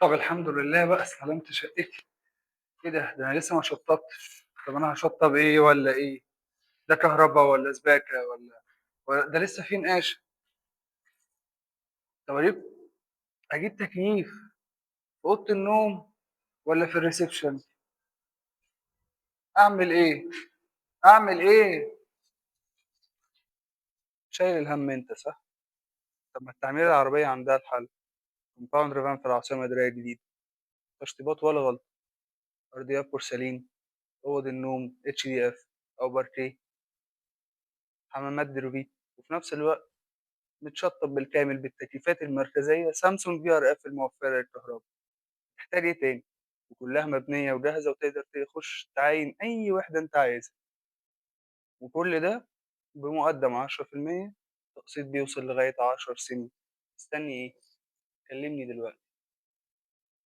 طب الحمد لله بقى استلمت شقتي. ايه ده انا لسه ما شطبتش. طب انا هشطب ايه ولا ايه؟ ده كهرباء ولا سباكه ولا ده لسه في نقاش؟ طب اجيب تكييف في اوضه النوم ولا في الريسبشن؟ اعمل ايه؟ اعمل ايه؟ شايل الهم انت صح. طب ما التعمير العربيه عندها الحل. كومباوند ريفان في العاصمه الاداريه الجديده. تشطيبات ولا غلط. ارضيات بورسلين. اوض النوم اتش دي اف او باركيه. حمامات دروفيت. وفي نفس الوقت متشطب بالكامل بالتكييفات المركزية سامسونج في ار اف الموفرة للكهرباء. محتاج ايه تاني؟ وكلها مبنية وجاهزة وتقدر تخش تعاين أي وحدة أنت عايزها. وكل ده بمقدم 10%. تقسيط بيوصل لغاية 10 سنين. استني ايه؟ كلمني دلوقتي.